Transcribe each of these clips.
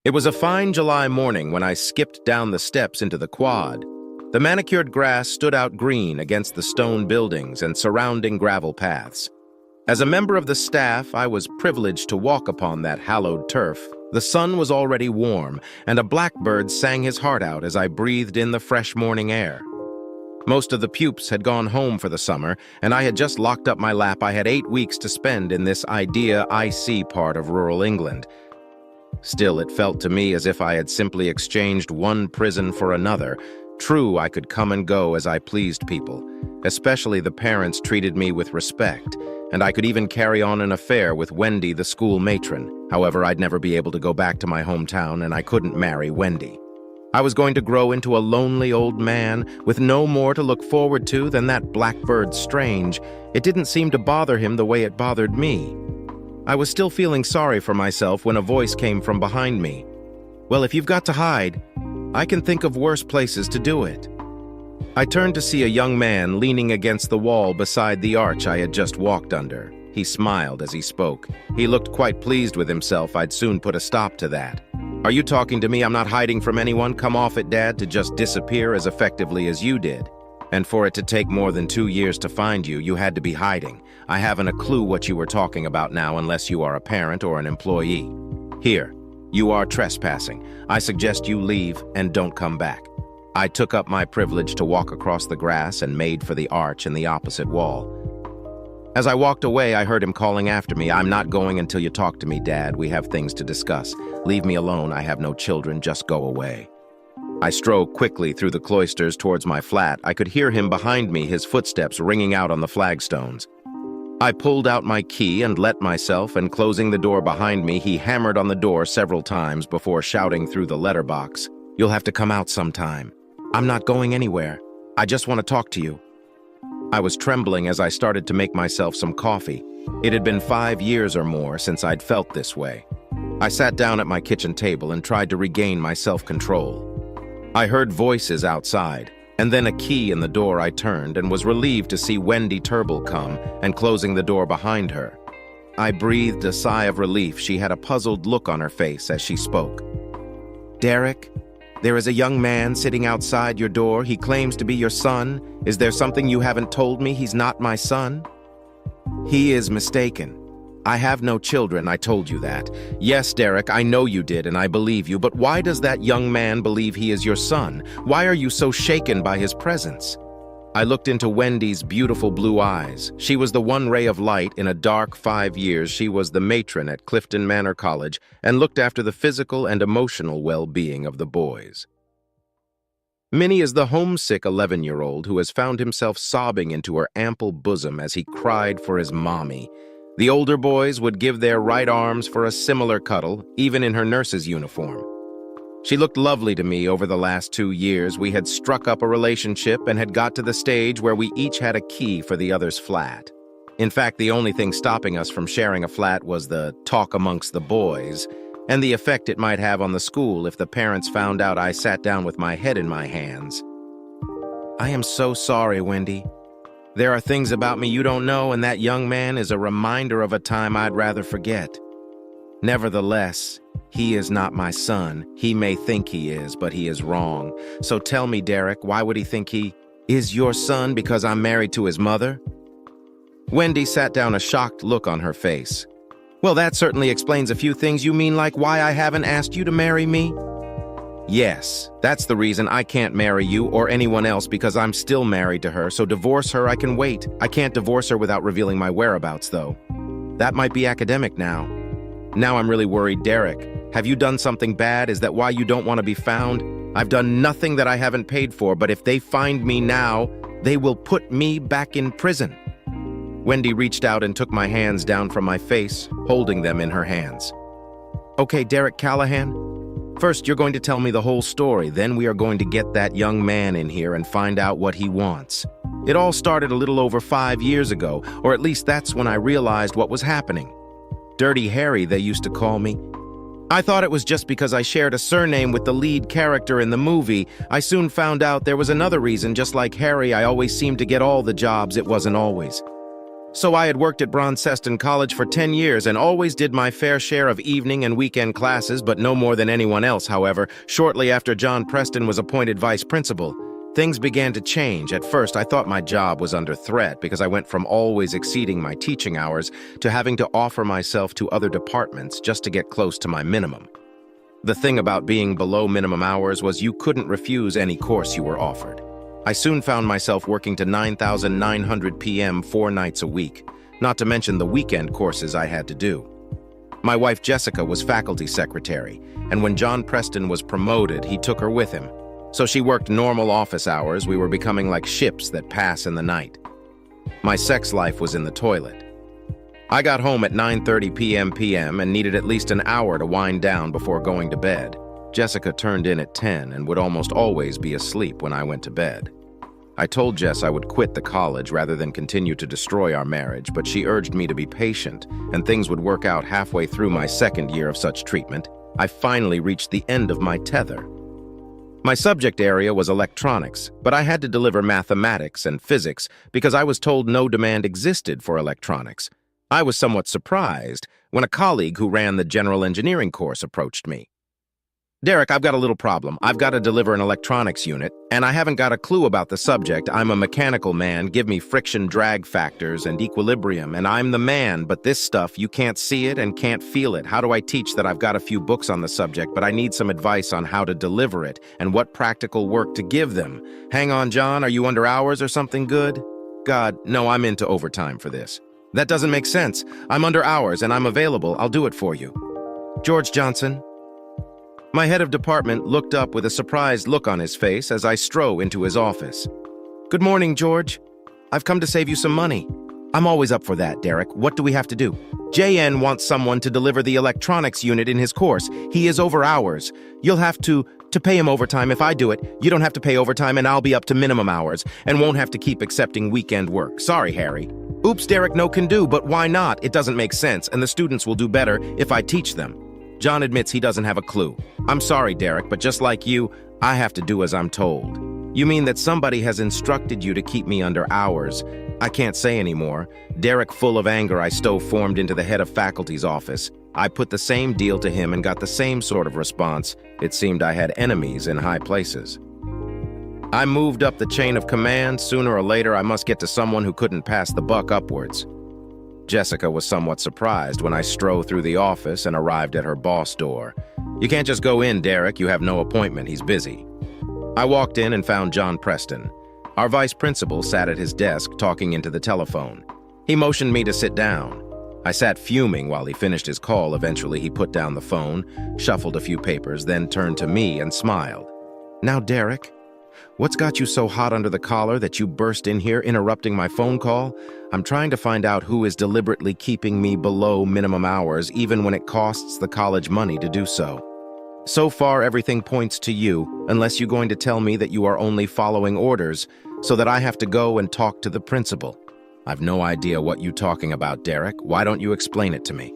It was a fine July morning when I skipped down the steps into the quad. The manicured grass stood out green against the stone buildings and surrounding gravel paths. As a member of the staff, I was privileged to walk upon that hallowed turf. The sun was already warm, and a blackbird sang his heart out as I breathed in the fresh morning air. Most of the pups had gone home for the summer, and I had just locked up my lap. I had 8 weeks to spend in this idea I see part of rural England. Still, it felt to me as if I had simply exchanged one prison for another. True, I could come and go as I pleased people. Especially the parents treated me with respect, and I could even carry on an affair with Wendy, the school matron. However, I'd never be able to go back to my hometown, and I couldn't marry Wendy. I was going to grow into a lonely old man with no more to look forward to than that blackbird strange. It didn't seem to bother him the way it bothered me. I was still feeling sorry for myself when a voice came from behind me. "Well, if you've got to hide, I can think of worse places to do it." I turned to see a young man leaning against the wall beside the arch I had just walked under. He smiled as he spoke. He looked quite pleased with himself. I'd soon put a stop to that. "Are you talking to me? I'm not hiding from anyone. Come off it, Dad, to just disappear as effectively as you did. And for it to take more than 2 years to find you, you had to be hiding. I haven't a clue what you were talking about now unless you are a parent or an employee. Here, you are trespassing. I suggest you leave and don't come back." I took up my privilege to walk across the grass and made for the arch in the opposite wall. As I walked away, I heard him calling after me. "I'm not going until you talk to me, Dad. We have things to discuss. Leave me alone. I have no children. Just go away." I strode quickly through the cloisters towards my flat. I could hear him behind me, his footsteps ringing out on the flagstones. I pulled out my key and let myself, and closing the door behind me, he hammered on the door several times before shouting through the letterbox, "You'll have to come out sometime. I'm not going anywhere. I just want to talk to you." I was trembling as I started to make myself some coffee. It had been 5 years or more since I'd felt this way. I sat down at my kitchen table and tried to regain my self-control. I heard voices outside, and then a key in the door. I turned and was relieved to see Wendy Turnbull come and closing the door behind her. I breathed a sigh of relief. She had a puzzled look on her face as she spoke. "Derek, there is a young man sitting outside your door. He claims to be your son. Is there something you haven't told me? He's not my son." "He is mistaken. I have no children, I told you that." "Yes, Derek, I know you did, and I believe you, but why does that young man believe he is your son? Why are you so shaken by his presence?" I looked into Wendy's beautiful blue eyes. She was the one ray of light in a dark 5 years. She was the matron at Clifton Manor College and looked after the physical and emotional well-being of the boys. Minnie is the homesick 11-year-old who has found himself sobbing into her ample bosom as he cried for his mommy. The older boys would give their right arms for a similar cuddle, even in her nurse's uniform. She looked lovely to me over the last 2 years. We had struck up a relationship and had got to the stage where we each had a key for the other's flat. In fact, the only thing stopping us from sharing a flat was the talk amongst the boys, and the effect it might have on the school if the parents found out I sat down with my head in my hands. "I am so sorry, Wendy. There are things about me you don't know, and that young man is a reminder of a time I'd rather forget. Nevertheless, he is not my son. He may think he is, but he is wrong. So tell me, Derek, why would he think he is your son because I'm married to his mother?" Wendy sat down, a shocked look on her face. "Well, that certainly explains a few things. You mean like why I haven't asked you to marry me?" "Yes, that's the reason I can't marry you or anyone else, because I'm still married to her, so divorce her I can wait. I can't divorce her without revealing my whereabouts, though. That might be academic now. Now I'm really worried, Derek. Have you done something bad? Is that why you don't want to be found? I've done nothing that I haven't paid for, but if they find me now, they will put me back in prison." Wendy reached out and took my hands down from my face, holding them in her hands. "Okay, Derek Callahan. First, you're going to tell me the whole story. Then we are going to get that young man in here and find out what he wants. It all started a little over 5 years ago, or at least that's when I realized what was happening. Dirty Harry, they used to call me. I thought it was just because I shared a surname with the lead character in the movie. I soon found out there was another reason. Just like Harry, I always seemed to get all the jobs. It wasn't always So I had worked at Bronseston College for 10 years and always did my fair share of evening and weekend classes, but no more than anyone else, however. Shortly after John Preston was appointed vice principal, things began to change. At first, I thought my job was under threat because I went from always exceeding my teaching hours to having to offer myself to other departments just to get close to my minimum. The thing about being below minimum hours was you couldn't refuse any course you were offered. I soon found myself working to 9,900 p.m. 4 nights a week, not to mention the weekend courses I had to do. My wife Jessica was faculty secretary, and when John Preston was promoted, he took her with him. So she worked normal office hours. We were becoming like ships that pass in the night. My sex life was in the toilet. I got home at 9:30 p.m. and needed at least an hour to wind down before going to bed. Jessica turned in at 10 and would almost always be asleep when I went to bed. I told Jess I would quit the college rather than continue to destroy our marriage, but she urged me to be patient, and things would work out halfway through my second year of such treatment. I finally reached the end of my tether. My subject area was electronics, but I had to deliver mathematics and physics because I was told no demand existed for electronics. I was somewhat surprised when a colleague who ran the general engineering course approached me. "Derek, I've got a little problem. I've got to deliver an electronics unit, and I haven't got a clue about the subject. I'm a mechanical man. Give me friction drag factors and equilibrium, and I'm the man, but this stuff, you can't see it and can't feel it. How do I teach that? I've got a few books on the subject, but I need some advice on how to deliver it and what practical work to give them. Hang on, John, are you under hours or something good?" "God, no, I'm into overtime for this." "That doesn't make sense. I'm under hours and I'm available. I'll do it for you." "George Johnson." My head of department looked up with a surprised look on his face as I strode into his office. "Good morning, George. I've come to save you some money." "I'm always up for that, Derek. What do we have to do?" "JN wants someone to deliver the electronics unit in his course. He is over hours. You'll have to pay him overtime. If I do it, you don't have to pay overtime and I'll be up to minimum hours and won't have to keep accepting weekend work. Sorry, Harry." "Oops, Derek, no can do, but why not? It doesn't make sense, and the students will do better if I teach them." John admits he doesn't have a clue. "I'm sorry, Derek, but just like you, I have to do as I'm told." "You mean that somebody has instructed you to keep me under hours?" I can't say anymore. Derek, full of anger, I formed into the head of faculty's office. I put the same deal to him and got the same sort of response. It seemed I had enemies in high places. I moved up the chain of command. Sooner or later, I must get to someone who couldn't pass the buck upwards. Jessica was somewhat surprised when I strode through the office and arrived at her boss door. "You can't just go in, Derek. You have no appointment. He's busy." I walked in and found John Preston. Our vice principal sat at his desk talking into the telephone. He motioned me to sit down. I sat fuming while he finished his call. Eventually, he put down the phone, shuffled a few papers, then turned to me and smiled. "Now, Derek, what's got you so hot under the collar that you burst in here interrupting my phone call? I'm trying to find out who is deliberately keeping me below minimum hours, even when it costs the college money to do so. So far, everything points to you, unless you're going to tell me that you are only following orders, so that I have to go and talk to the principal." "I've no idea what you're talking about, Derek. Why don't you explain it to me?"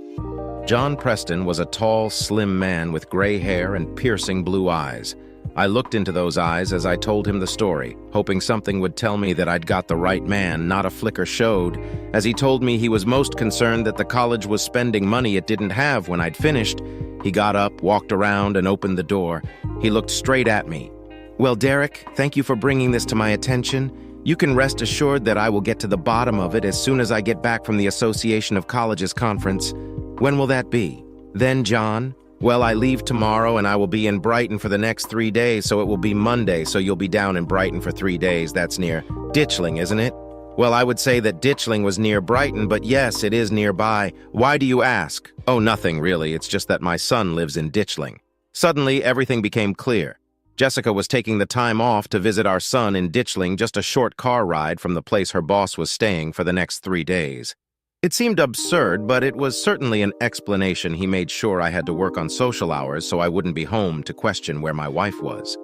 John Preston was a tall, slim man with gray hair and piercing blue eyes. I looked into those eyes as I told him the story, hoping something would tell me that I'd got the right man. Not a flicker showed, as he told me he was most concerned that the college was spending money it didn't have. When I'd finished, he got up, walked around, and opened the door. He looked straight at me. "Well, Derek, thank you for bringing this to my attention. You can rest assured that I will get to the bottom of it as soon as I get back from the Association of Colleges conference. When will that be?" "Then, John, well, I leave tomorrow and I will be in Brighton for the next 3 days, so it will be Monday, so you'll be down in Brighton for 3 days. That's near Ditchling, isn't it?" "Well, I would say that Ditchling was near Brighton, but yes, it is nearby. Why do you ask?" "Oh, nothing really. It's just that my son lives in Ditchling." Suddenly, everything became clear. Jessica was taking the time off to visit our son in Ditchling, just a short car ride from the place her boss was staying for the next 3 days. It seemed absurd, but it was certainly an explanation. He made sure I had to work on social hours so I wouldn't be home to question where my wife was.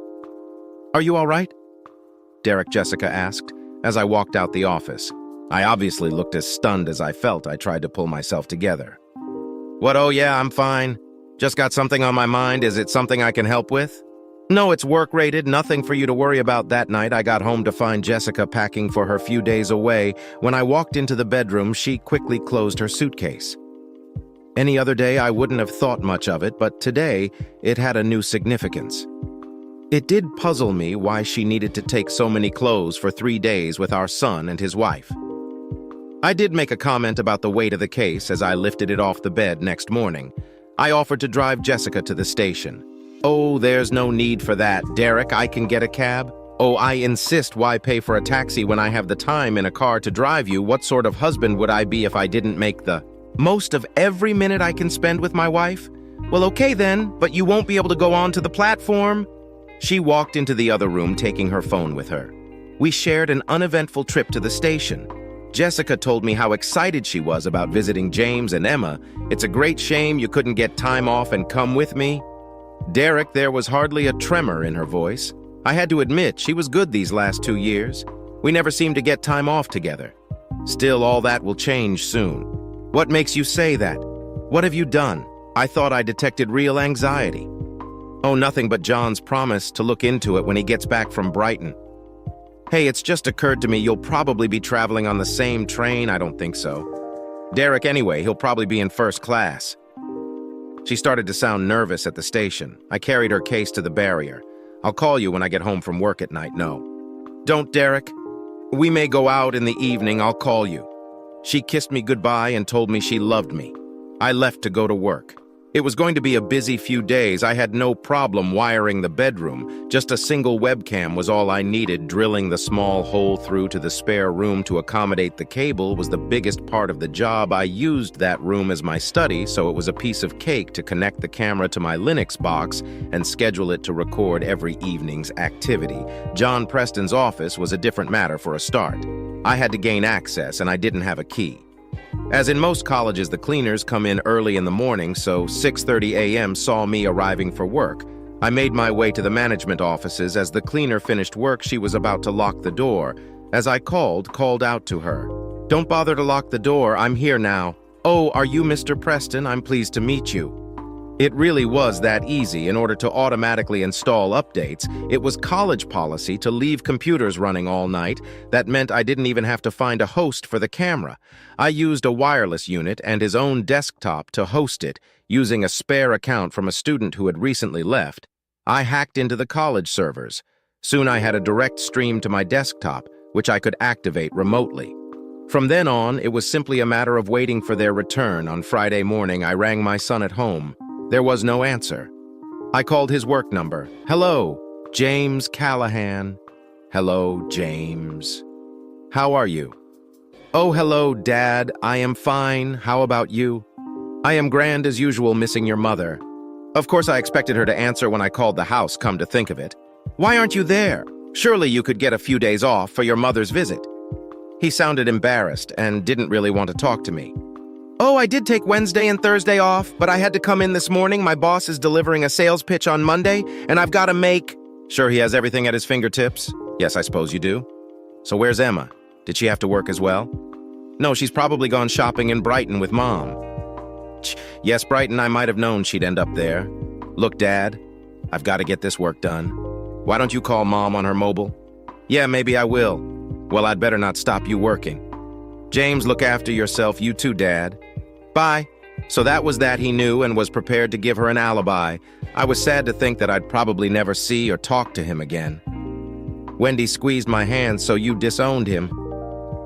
"Are you all right?" Derek, Jessica asked as I walked out the office. I obviously looked as stunned as I felt. I tried to pull myself together. "What? Oh yeah, I'm fine. Just got something on my mind. Is it something I can help with?" No, it's work-rated, nothing for you to worry about. That night, I got home to find Jessica packing for her few days away. When I walked into the bedroom, she quickly closed her suitcase. Any other day, I wouldn't have thought much of it, but today, it had a new significance. It did puzzle me why she needed to take so many clothes for 3 days with our son and his wife. I did make a comment about the weight of the case as I lifted it off the bed next morning. I offered to drive Jessica to the station. "Oh, there's no need for that, Derek. I can get a cab." "Oh, I insist. Why pay for a taxi when I have the time in a car to drive you? What sort of husband would I be if I didn't make the most of every minute I can spend with my wife?" "Well, okay then, but you won't be able to go on to the platform." She walked into the other room, taking her phone with her. We shared an uneventful trip to the station. Jessica told me how excited she was about visiting James and Emma. "It's a great shame you couldn't get time off and come with me." Derek, there was hardly a tremor in her voice. I had to admit, she was good these last 2 years. We never seemed to get time off together. Still, all that will change soon. "What makes you say that? What have you done?" I thought I detected real anxiety. "Oh, nothing but John's promise to look into it when he gets back from Brighton." "Hey, it's just occurred to me you'll probably be traveling on the same train." "I don't think so." "Derek, anyway, he'll probably be in first class." She started to sound nervous at the station. I carried her case to the barrier. "I'll call you when I get home from work at night." "No." "Don't, Derek. We may go out in the evening. I'll call you." She kissed me goodbye and told me she loved me. I left to go to work. It was going to be a busy few days. I had no problem wiring the bedroom. Just a single webcam was all I needed. Drilling the small hole through to the spare room to accommodate the cable was the biggest part of the job. I used that room as my study, so it was a piece of cake to connect the camera to my Linux box and schedule it to record every evening's activity. John Preston's office was a different matter for a start. I had to gain access, and I didn't have a key. As in most colleges, the cleaners come in early in the morning, so 6:30 a.m. saw me arriving for work. I made my way to the management offices. As the cleaner finished work, she was about to lock the door. As I called out to her, "Don't bother to lock the door, I'm here now." "Oh, are you Mr. Preston? I'm pleased to meet you." It really was that easy. In order to automatically install updates, it was college policy to leave computers running all night. That meant I didn't even have to find a host for the camera. I used a wireless unit and his own desktop to host it, using a spare account from a student who had recently left. I hacked into the college servers. Soon I had a direct stream to my desktop, which I could activate remotely. From then on, it was simply a matter of waiting for their return. On Friday morning, I rang my son at home. There was no answer. I called his work number. "Hello, James Callahan." "Hello, James. How are you?" "Oh, hello, Dad. I am fine. How about you?" "I am grand as usual, missing your mother." Of course, I expected her to answer when I called the house, come to think of it. "Why aren't you there? Surely you could get a few days off for your mother's visit." He sounded embarrassed and didn't really want to talk to me. "Oh, I did take Wednesday and Thursday off, but I had to come in this morning. My boss is delivering a sales pitch on Monday, and I've got to make—" "Sure he has everything at his fingertips?" "Yes, I suppose you do." "So where's Emma? Did she have to work as well?" "No, she's probably gone shopping in Brighton with Mom." "Yes, Brighton, I might have known she'd end up there." "Look, Dad, I've got to get this work done. Why don't you call Mom on her mobile?" "Yeah, maybe I will." "Well, I'd better not stop you working." "James, look after yourself. You too, Dad." "Bye." So that was that. He knew and was prepared to give her an alibi. I was sad to think that I'd probably never see or talk to him again. Wendy squeezed my hand. "So you disowned him?"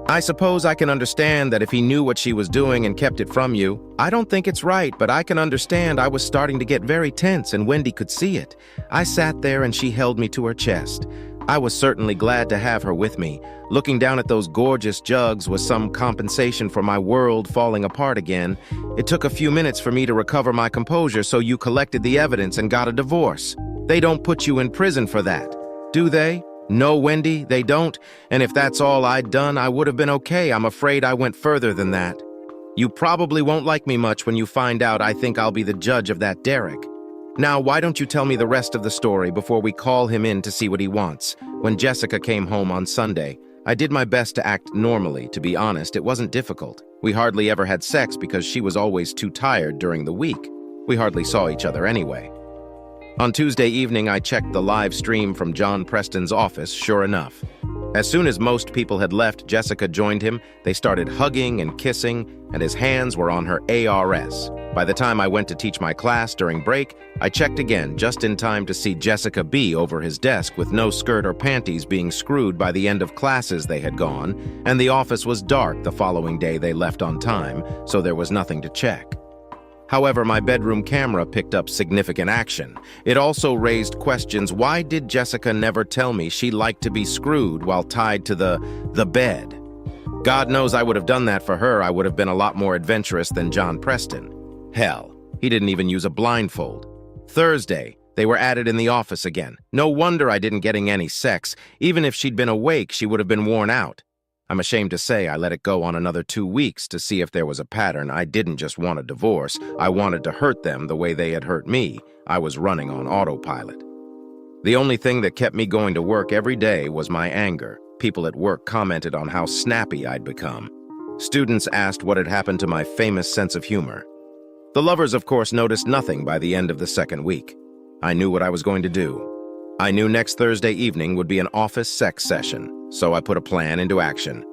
"I suppose I can understand that if he knew what she was doing and kept it from you. I don't think it's right, but I can understand. I was starting to get very tense and Wendy could see it. I sat there and she held me to her chest. I was certainly glad to have her with me. Looking down at those gorgeous jugs was some compensation for my world falling apart again. It took a few minutes for me to recover my composure. "So you collected the evidence and got a divorce. They don't put you in prison for that, do they?" "No, Wendy, they don't. And if that's all I'd done, I would have been okay. I'm afraid I went further than that. You probably won't like me much when you find out. I think I'll be the judge of that Derek. Now, why don't you tell me the rest of the story before we call him in to see what he wants?" When Jessica came home on Sunday, I did my best to act normally. To be honest, it wasn't difficult. We hardly ever had sex because she was always too tired during the week. We hardly saw each other anyway. On Tuesday evening, I checked the live stream from John Preston's office, sure enough. As soon as most people had left, Jessica joined him. They started hugging and kissing, and his hands were on her ARS. By the time I went to teach my class during break, I checked again just in time to see Jessica B over his desk with no skirt or panties being screwed by the end of classes they had gone, and the office was dark the following day they left on time, so there was nothing to check. However, my bedroom camera picked up significant action. It also raised questions. Why did Jessica never tell me she liked to be screwed while tied to the bed? God knows I would have done that for her. I would have been a lot more adventurous than John Preston. Hell, he didn't even use a blindfold. Thursday, they were at it in the office again. No wonder I didn't getting any sex. Even if she'd been awake, she would have been worn out. I'm ashamed to say I let it go on another 2 weeks to see if there was a pattern. I didn't just want a divorce. I wanted to hurt them the way they had hurt me. I was running on autopilot. The only thing that kept me going to work every day was my anger. People at work commented on how snappy I'd become. Students asked what had happened to my famous sense of humor. The lovers, of course, noticed nothing by the end of the second week. I knew what I was going to do. I knew next Thursday evening would be an office sex session, so I put a plan into action.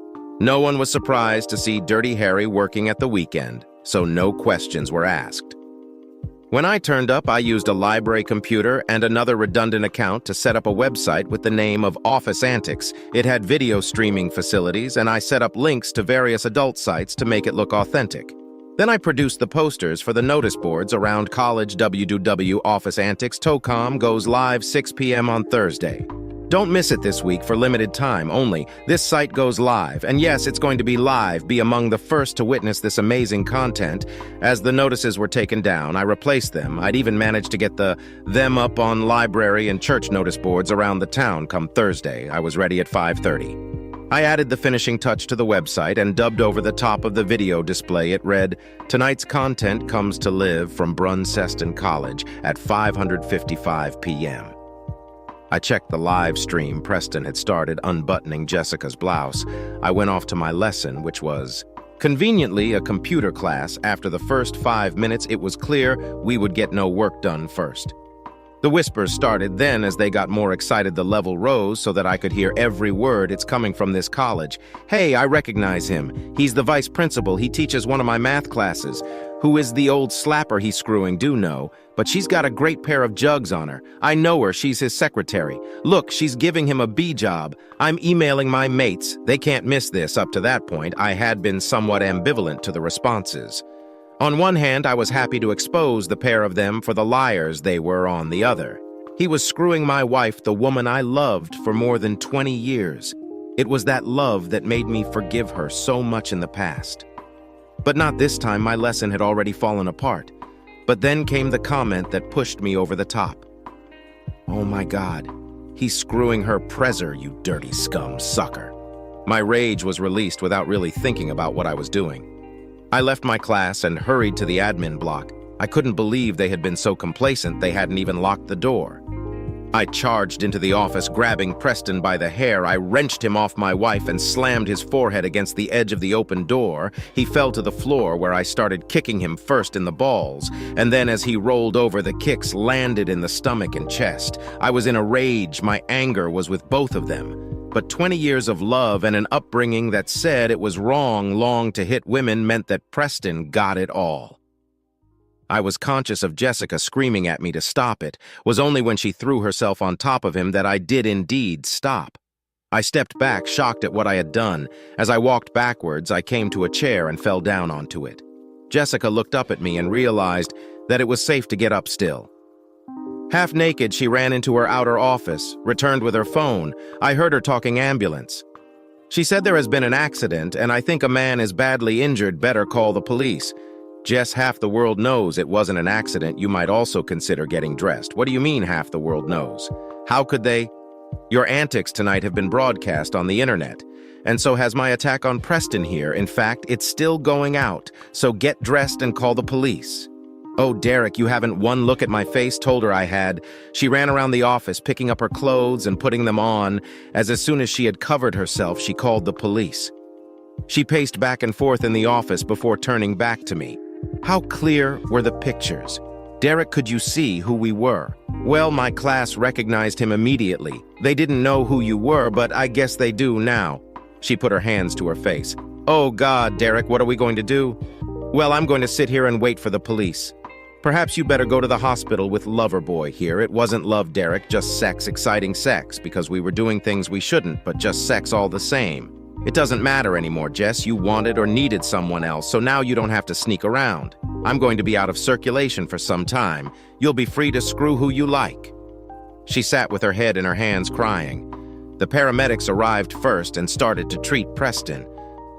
No one was surprised to see Dirty Harry working at the weekend, so no questions were asked. When I turned up, I used a library computer and another redundant account to set up a website with the name of Office Antics. It had video streaming facilities, and I set up links to various adult sites to make it look authentic. Then I produced the posters for the notice boards around college. WWW Office Antics Tocom goes live 6 p.m. on Thursday. Don't miss it this week for limited time only. This site goes live, and yes, it's going to be live. Be among the first to witness this amazing content. As the notices were taken down, I replaced them. I'd even managed to get them up on library and church notice boards around the town come Thursday. I was ready at 5:30. I added the finishing touch to the website and dubbed over the top of the video display. It read, "Tonight's content comes to live from Brunseston College at 5:55 p.m. I checked the live stream. Preston had started unbuttoning Jessica's blouse. I went off to my lesson, which was, conveniently, a computer class. After the first 5 minutes, it was clear we would get no work done first. The whispers started. Then, as they got more excited, the level rose so that I could hear every word. It's coming from this college. Hey, I recognize him. He's the vice principal. He teaches one of my math classes. Who is the old slapper he's screwing? Do know. But she's got a great pair of jugs on her. I know her. She's his secretary. Look, she's giving him a B job. I'm emailing my mates. They can't miss this. Up to that point, I had been somewhat ambivalent to the responses. On one hand, I was happy to expose the pair of them for the liars they were on the other. He was screwing my wife, the woman I loved for more than 20 years. It was that love that made me forgive her so much in the past. But not this time. My lesson had already fallen apart. But then came the comment that pushed me over the top. Oh my God, he's screwing her prezzer, you dirty scum sucker. My rage was released without really thinking about what I was doing. I left my class and hurried to the admin block. I couldn't believe they had been so complacent they hadn't even locked the door. I charged into the office, grabbing Preston by the hair. I wrenched him off my wife and slammed his forehead against the edge of the open door. He fell to the floor, where I started kicking him first in the balls, and then as he rolled over, the kicks landed in the stomach and chest. I was in a rage. My anger was with both of them. But 20 years of love and an upbringing that said it was wrong to hit women meant that Preston got it all. I was conscious of Jessica screaming at me to stop. It was only when she threw herself on top of him that I did indeed stop. I stepped back, shocked at what I had done. As I walked backwards, I came to a chair and fell down onto it. Jessica looked up at me and realized that it was safe to get up still. Half naked, she ran into her outer office, returned with her phone. I heard her talking ambulance. She said there has been an accident, and I think a man is badly injured. Better call the police. Jess, half the world knows it wasn't an accident. You might also consider getting dressed. What do you mean half the world knows? How could they? Your antics tonight have been broadcast on the internet, and so has my attack on Preston here. In fact, it's still going out, so get dressed and call the police. Oh, Derek, you haven't one look at my face? Told her I had. She ran around the office, picking up her clothes and putting them on. As soon as she had covered herself, she called the police. She paced back and forth in the office before turning back to me. How clear were the pictures? Derek, could you see who we were? Well, my class recognized him immediately. They didn't know who you were, but I guess they do now. She put her hands to her face. Oh God, Derek, what are we going to do? Well, I'm going to sit here and wait for the police. Perhaps you better go to the hospital with Loverboy here. It wasn't love, Derek, just sex, exciting sex, because we were doing things we shouldn't, but just sex all the same. It doesn't matter anymore, Jess. You wanted or needed someone else, so now you don't have to sneak around. I'm going to be out of circulation for some time. You'll be free to screw who you like. She sat with her head in her hands, crying. The paramedics arrived first and started to treat Preston.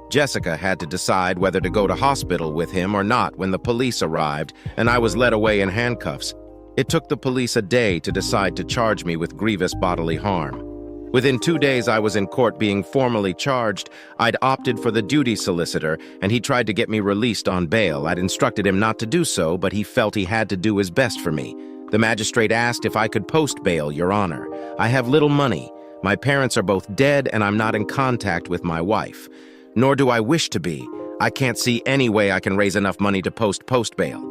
Jessica had to decide whether to go to hospital with him or not when the police arrived, and I was led away in handcuffs. It took the police a day to decide to charge me with grievous bodily harm. Within 2 days, I was in court being formally charged. I'd opted for the duty solicitor, and he tried to get me released on bail. I'd instructed him not to do so, but he felt he had to do his best for me. The magistrate asked if I could post bail, Your Honor. I have little money. My parents are both dead, and I'm not in contact with my wife. Nor do I wish to be. I can't see any way I can raise enough money to post bail.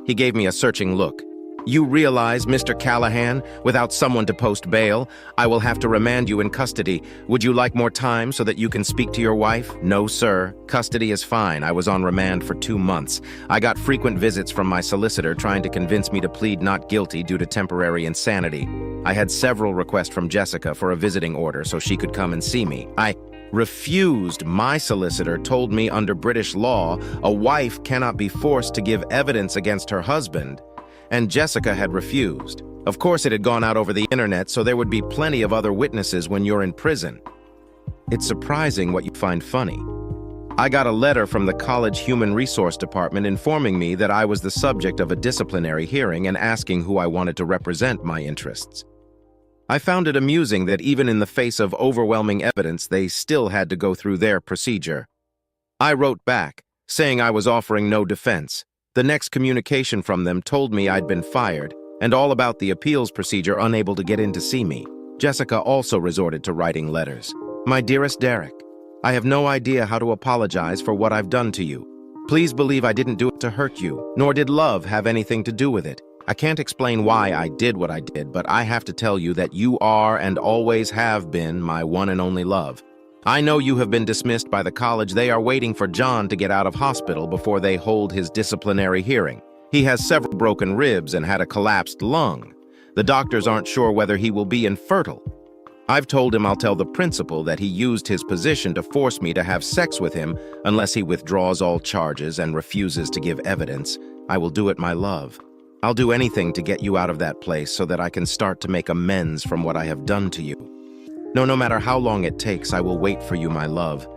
He gave me a searching look. You realize, Mr. Callahan, without someone to post bail, I will have to remand you in custody. Would you like more time so that you can speak to your wife? No, sir. Custody is fine. I was on remand for 2 months. I got frequent visits from my solicitor trying to convince me to plead not guilty due to temporary insanity. I had several requests from Jessica for a visiting order so she could come and see me. I refused. My solicitor told me under British law, a wife cannot be forced to give evidence against her husband, and Jessica had refused. Of course, it had gone out over the internet, so there would be plenty of other witnesses when you're in prison. It's surprising what you find funny. I got a letter from the college human resource department informing me that I was the subject of a disciplinary hearing and asking who I wanted to represent my interests. I found it amusing that even in the face of overwhelming evidence, they still had to go through their procedure. I wrote back, saying I was offering no defense. The next communication from them told me I'd been fired, and all about the appeals procedure, unable to get in to see me. Jessica also resorted to writing letters. My dearest Derek, I have no idea how to apologize for what I've done to you. Please believe I didn't do it to hurt you, nor did love have anything to do with it. I can't explain why I did what I did, but I have to tell you that you are and always have been my one and only love. I know you have been dismissed by the college. They are waiting for John to get out of hospital before they hold his disciplinary hearing. He has several broken ribs and had a collapsed lung. The doctors aren't sure whether he will be infertile. I've told him I'll tell the principal that he used his position to force me to have sex with him unless he withdraws all charges and refuses to give evidence. I will do it, my love. I'll do anything to get you out of that place so that I can start to make amends from what I have done to you. No matter how long it takes, I will wait for you, my love.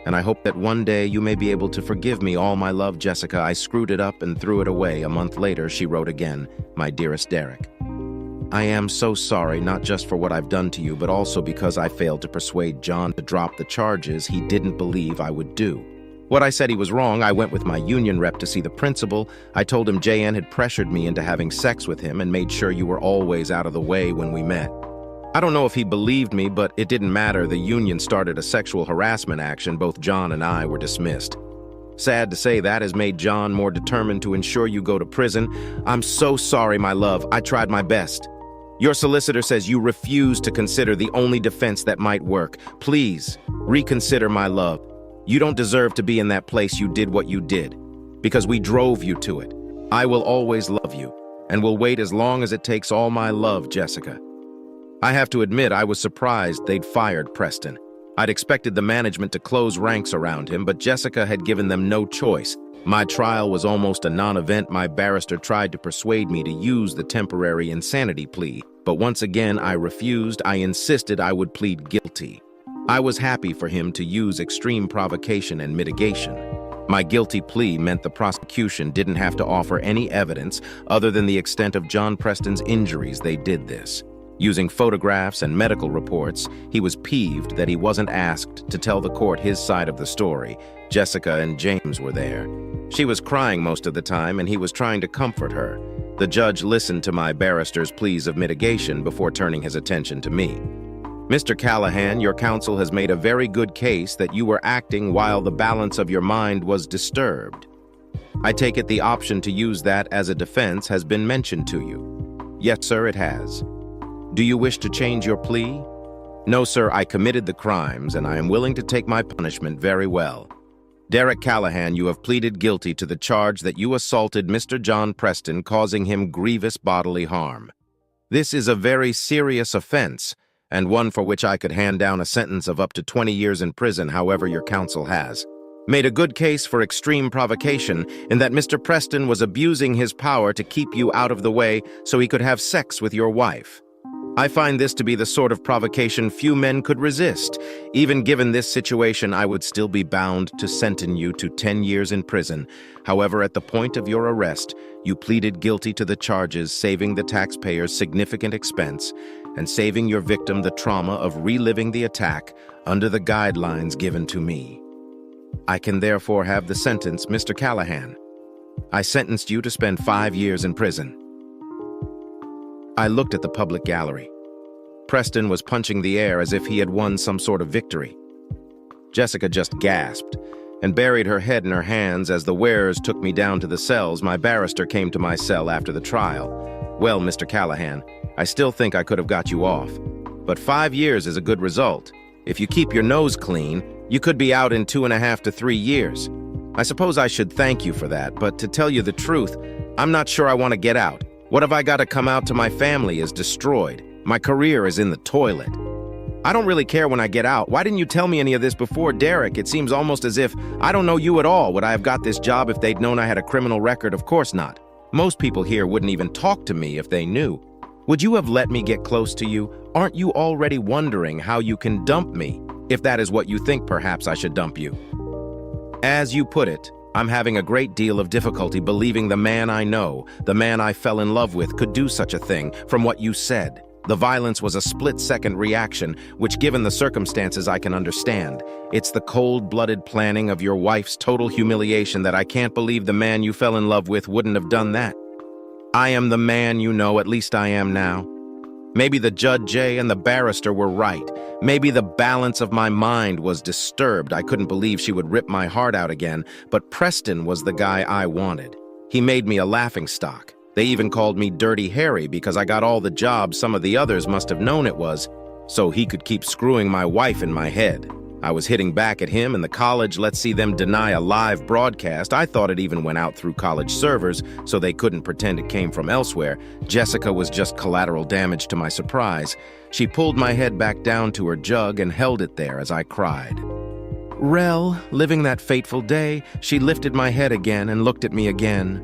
And I hope that one day you may be able to forgive me all my love, Jessica. I screwed it up and threw it away. A month later, she wrote again, my dearest Derek. I am so sorry, not just for what I've done to you, but also because I failed to persuade John to drop the charges he didn't believe I would do. What I said he was wrong. I went with my union rep to see the principal. I told him JN had pressured me into having sex with him and made sure you were always out of the way when we met. I don't know if he believed me, but it didn't matter. The union started a sexual harassment action. Both John and I were dismissed. Sad to say, that has made John more determined to ensure you go to prison. I'm so sorry, my love. I tried my best. Your solicitor says you refuse to consider the only defense that might work. Please, reconsider, my love. You don't deserve to be in that place. You did what you did, because we drove you to it. I will always love you, and will wait as long as it takes. All my love, Jessica. I have to admit, I was surprised they'd fired Preston. I'd expected the management to close ranks around him, but Jessica had given them no choice. My trial was almost a non-event. My barrister tried to persuade me to use the temporary insanity plea, but once again I refused. I insisted I would plead guilty. I was happy for him to use extreme provocation and mitigation. My guilty plea meant the prosecution didn't have to offer any evidence other than the extent of John Preston's injuries. They did this. Using photographs and medical reports, he was peeved that he wasn't asked to tell the court his side of the story. Jessica and James were there. She was crying most of the time, and he was trying to comfort her. The judge listened to my barrister's pleas of mitigation before turning his attention to me. Mr. Callahan, your counsel has made a very good case that you were acting while the balance of your mind was disturbed. I take it the option to use that as a defense has been mentioned to you. Yes, sir, it has. Do you wish to change your plea? No, sir, I committed the crimes, and I am willing to take my punishment very well. Derek Callahan, you have pleaded guilty to the charge that you assaulted Mr. John Preston, causing him grievous bodily harm. This is a very serious offense, and one for which I could hand down a sentence of up to 20 years in prison, however your counsel has made a good case for extreme provocation in that Mr. Preston was abusing his power to keep you out of the way so he could have sex with your wife. I find this to be the sort of provocation few men could resist. Even given this situation, I would still be bound to sentence you to 10 years in prison. However, at the point of your arrest, you pleaded guilty to the charges, saving the taxpayers significant expense and saving your victim the trauma of reliving the attack under the guidelines given to me. I can therefore have the sentence, Mr. Callahan. I sentenced you to spend 5 years in prison. I looked at the public gallery. Preston was punching the air as if he had won some sort of victory. Jessica just gasped and buried her head in her hands as the wearers took me down to the cells. My barrister came to my cell after the trial. Well, Mr. Callahan, I still think I could have got you off. But 5 years is a good result. If you keep your nose clean, you could be out in 2.5 to 3 years. I suppose I should thank you for that, but to tell you the truth, I'm not sure I want to get out. What have I got to come out to? My family is destroyed. My career is in the toilet. I don't really care when I get out. Why didn't you tell me any of this before, Derek? It seems almost as if I don't know you at all. Would I have got this job if they'd known I had a criminal record? Of course not. Most people here wouldn't even talk to me if they knew. Would you have let me get close to you? Aren't you already wondering how you can dump me? If that is what you think, perhaps I should dump you. As you put it, I'm having a great deal of difficulty believing the man I know, the man I fell in love with, could do such a thing. From what you said, the violence was a split-second reaction, which given the circumstances I can understand. It's the cold-blooded planning of your wife's total humiliation that I can't believe the man you fell in love with wouldn't have done that. I am the man you know, at least I am now. Maybe the Judge and the barrister were right. Maybe the balance of my mind was disturbed. I couldn't believe she would rip my heart out again, but Preston was the guy I wanted. He made me a laughingstock. They even called me Dirty Harry because I got all the jobs some of the others must have known it was, so he could keep screwing my wife in my head. I was hitting back at him and the college. Let's see them deny a live broadcast. I thought it even went out through college servers, so they couldn't pretend it came from elsewhere. Jessica was just collateral damage to my surprise. She pulled my head back down to her jug and held it there as I cried. Rel, living that fateful day, she lifted my head again and looked at me again.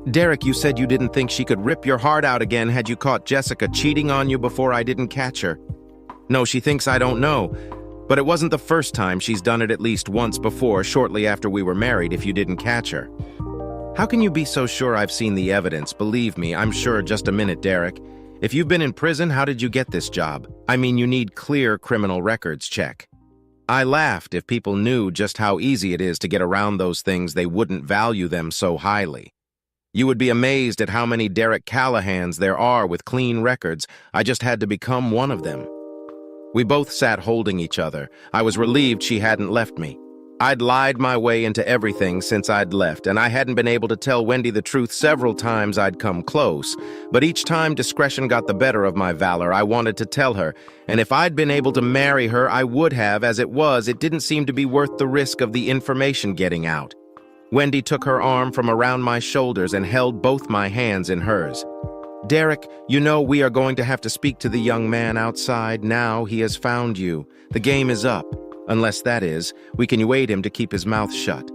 Derek, you said you didn't think she could rip your heart out again had you caught Jessica cheating on you before I didn't catch her. No, she thinks I don't know. But it wasn't the first time. She's done it at least once before, shortly after we were married, if you didn't catch her. How can you be so sure I've seen the evidence? Believe me, I'm sure. Just a minute, Derek. If you've been in prison, how did you get this job? I mean, you need clear criminal records check. I laughed. If people knew just how easy it is to get around those things, they wouldn't value them so highly. You would be amazed at how many Derek Callahans there are with clean records. I just had to become one of them. We both sat holding each other. I was relieved she hadn't left me. I'd lied my way into everything since I'd left, and I hadn't been able to tell Wendy the truth. Several times I'd come close, but each time discretion got the better of my valor. I wanted to tell her, and if I'd been able to marry her, I would have. As it was, it didn't seem to be worth the risk of the information getting out. Wendy took her arm from around my shoulders and held both my hands in hers. Derek, you know we are going to have to speak to the young man outside now. He has found you. The game is up. Unless that is, we can wait him to keep his mouth shut.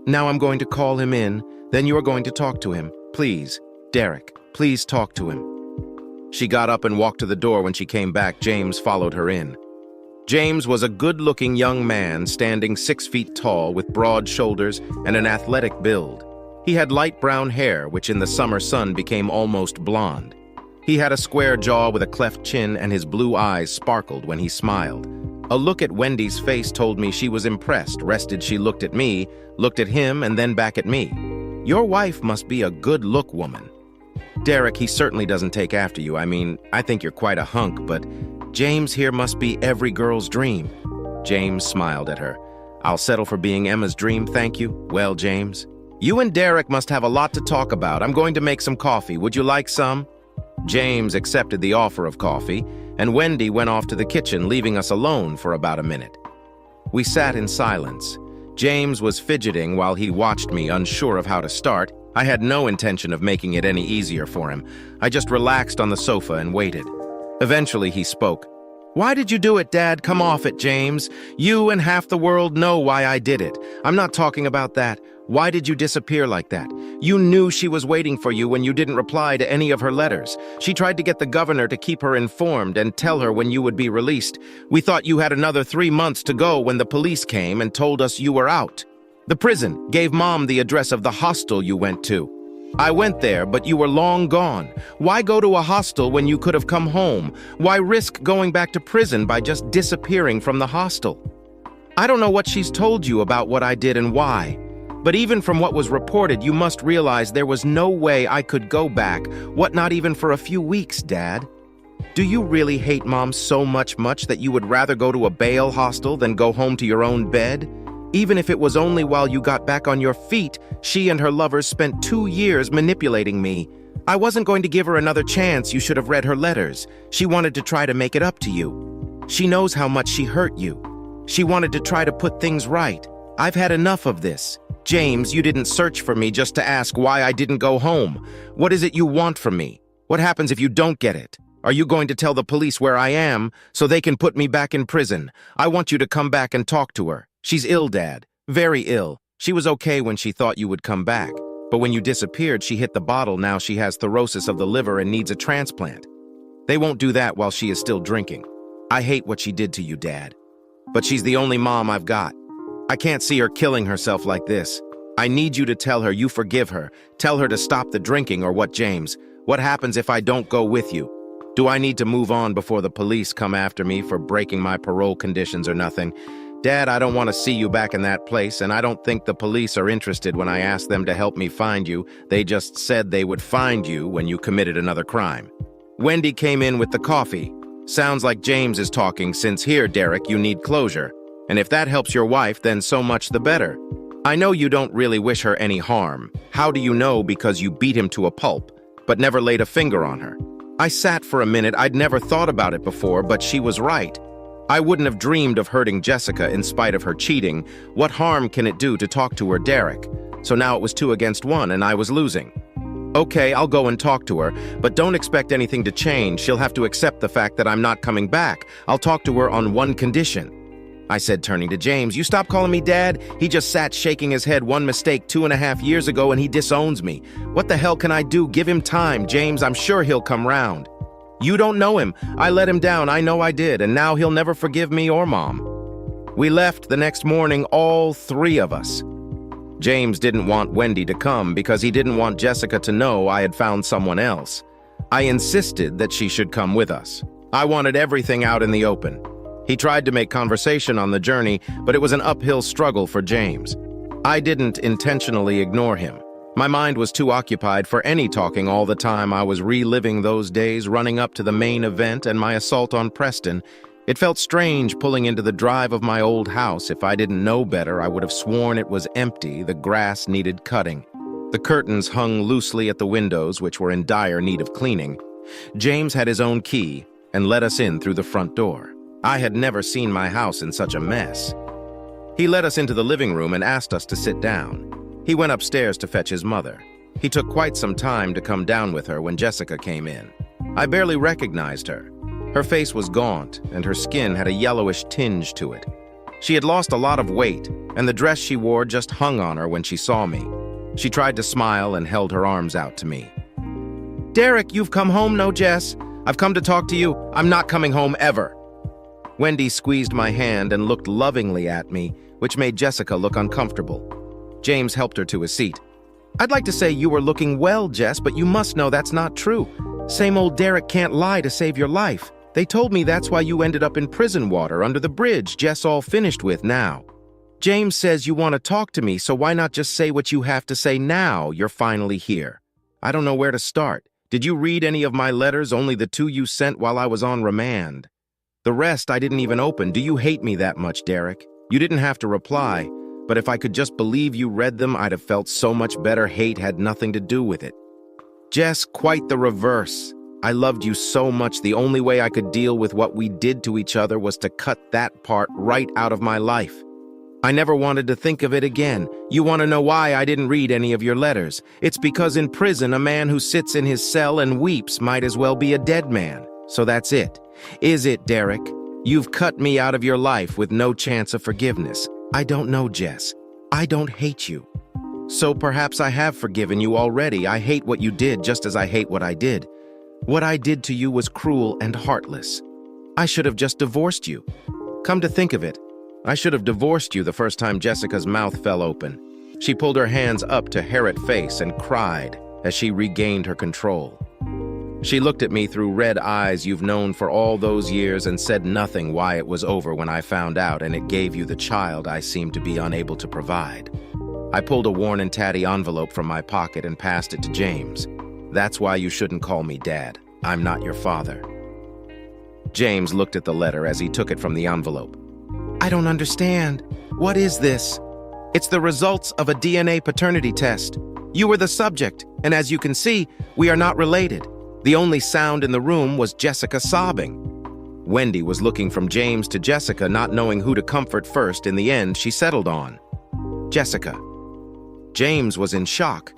Now I'm going to call him in, then you are going to talk to him. Please, Derek, please talk to him. She got up and walked to the door. When she came back, James followed her in. James was a good-looking young man, standing 6 feet tall with broad shoulders and an athletic build. He had light brown hair, which in the summer sun became almost blonde. He had a square jaw with a cleft chin, and his blue eyes sparkled when he smiled. A look at Wendy's face told me she was impressed. Rested, she looked at me, looked at him, and then back at me. Your wife must be a good-look woman. Derek, he certainly doesn't take after you. I mean, I think you're quite a hunk, but James here must be every girl's dream. James smiled at her. I'll settle for being Emma's dream, thank you. Well, James, You and Derek must have a lot to talk about. I'm going to make some coffee. Would you like some? James accepted the offer of coffee, and Wendy went off to the kitchen, leaving us alone for about a minute. We sat in silence. James was fidgeting while he watched me, unsure of how to start. I had no intention of making it any easier for him. I just relaxed on the sofa and waited. Eventually, he spoke. "Why did you do it, Dad? Come off it, James. You and half the world know why I did it. I'm not talking about that. Why did you disappear like that? You knew she was waiting for you when you didn't reply to any of her letters. She tried to get the governor to keep her informed and tell her when you would be released. We thought you had another 3 months to go when the police came and told us you were out. The prison gave Mom the address of the hostel you went to. I went there, but you were long gone. Why go to a hostel when you could have come home? Why risk going back to prison by just disappearing from the hostel? I don't know what she's told you about what I did and why. But even from what was reported, you must realize there was no way I could go back. What, not even for a few weeks, Dad? Do you really hate Mom so much that you would rather go to a bail hostel than go home to your own bed? Even if it was only while you got back on your feet, she and her lovers spent 2 years manipulating me. I wasn't going to give her another chance. You should have read her letters. She wanted to try to make it up to you. She knows how much she hurt you. She wanted to try to put things right. I've had enough of this. James, you didn't search for me just to ask why I didn't go home. What is it you want from me? What happens if you don't get it? Are you going to tell the police where I am so they can put me back in prison? I want you to come back and talk to her. She's ill, Dad. Very ill. She was okay when she thought you would come back. But when you disappeared, she hit the bottle. Now she has cirrhosis of the liver and needs a transplant. They won't do that while she is still drinking. I hate what she did to you, Dad. But she's the only mom I've got. I can't see her killing herself like this. I need you to tell her you forgive her. Tell her to stop the drinking or what, James? What happens if I don't go with you? Do I need to move on before the police come after me for breaking my parole conditions or nothing? Dad, I don't want to see you back in that place, and I don't think the police are interested when I ask them to help me find you. They just said they would find you when you committed another crime. Wendy came in with the coffee. Sounds like James is talking, since here, Derek, you need closure. And if that helps your wife, then so much the better. I know you don't really wish her any harm. How do you know? Because you beat him to a pulp, but never laid a finger on her. I sat for a minute. I'd never thought about it before, but she was right. I wouldn't have dreamed of hurting Jessica in spite of her cheating. What harm can it do to talk to her, Derek? So now it was 2 against 1, and I was losing. Okay, I'll go and talk to her, but don't expect anything to change. She'll have to accept the fact that I'm not coming back. I'll talk to her on one condition. I said, turning to James, you stop calling me Dad? He just sat shaking his head. One mistake 2.5 years ago and he disowns me. What the hell can I do? Give him time, James. I'm sure he'll come round. You don't know him. I let him down. I know I did. And now he'll never forgive me or Mom. We left the next morning, all 3 of us. James didn't want Wendy to come because he didn't want Jessica to know I had found someone else. I insisted that she should come with us. I wanted everything out in the open. He tried to make conversation on the journey, but it was an uphill struggle for James. I didn't intentionally ignore him. My mind was too occupied for any talking all the time. I was reliving those days running up to the main event and my assault on Preston. It felt strange pulling into the drive of my old house. If I didn't know better, I would have sworn it was empty. The grass needed cutting. The curtains hung loosely at the windows, which were in dire need of cleaning. James had his own key and let us in through the front door. I had never seen my house in such a mess. He led us into the living room and asked us to sit down. He went upstairs to fetch his mother. He took quite some time to come down with her when Jessica came in. I barely recognized her. Her face was gaunt, and her skin had a yellowish tinge to it. She had lost a lot of weight, and the dress she wore just hung on her when she saw me. She tried to smile and held her arms out to me. Derek, you've come home, no, Jess? I've come to talk to you. I'm not coming home ever. Wendy squeezed my hand and looked lovingly at me, which made Jessica look uncomfortable. James helped her to his seat. I'd like to say you were looking well, Jess, but you must know that's not true. Same old Derek can't lie to save your life. They told me that's why you ended up in prison water under the bridge Jess all finished with now. James says you want to talk to me, so why not just say what you have to say now you're finally here? I don't know where to start. Did you read any of my letters? Only the 2 you sent while I was on remand. The rest I didn't even open. Do you hate me that much, Derek? You didn't have to reply. But if I could just believe you read them, I'd have felt so much better. Hate had nothing to do with it. Jess, quite the reverse. I loved you so much, the only way I could deal with what we did to each other was to cut that part right out of my life. I never wanted to think of it again. You want to know why I didn't read any of your letters? It's because in prison, a man who sits in his cell and weeps might as well be a dead man. So that's it. Is it, Derek? You've cut me out of your life with no chance of forgiveness. I don't know, Jess. I don't hate you. So perhaps I have forgiven you already. I hate what you did just as I hate what I did. What I did to you was cruel and heartless. I should have just divorced you. Come to think of it, I should have divorced you the first time Jessica's mouth fell open. She pulled her hands up to Harriet face and cried as she regained her control. She looked at me through red eyes you've known for all those years and said nothing why it was over when I found out, and it gave you the child I seemed to be unable to provide. I pulled a worn and tatty envelope from my pocket and passed it to James. That's why you shouldn't call me Dad. I'm not your father. James looked at the letter as he took it from the envelope. I don't understand. What is this? It's the results of a DNA paternity test. You were the subject, and as you can see, we are not related. The only sound in the room was Jessica sobbing. Wendy was looking from James to Jessica, not knowing who to comfort first. In the end, she settled on Jessica. James was in shock.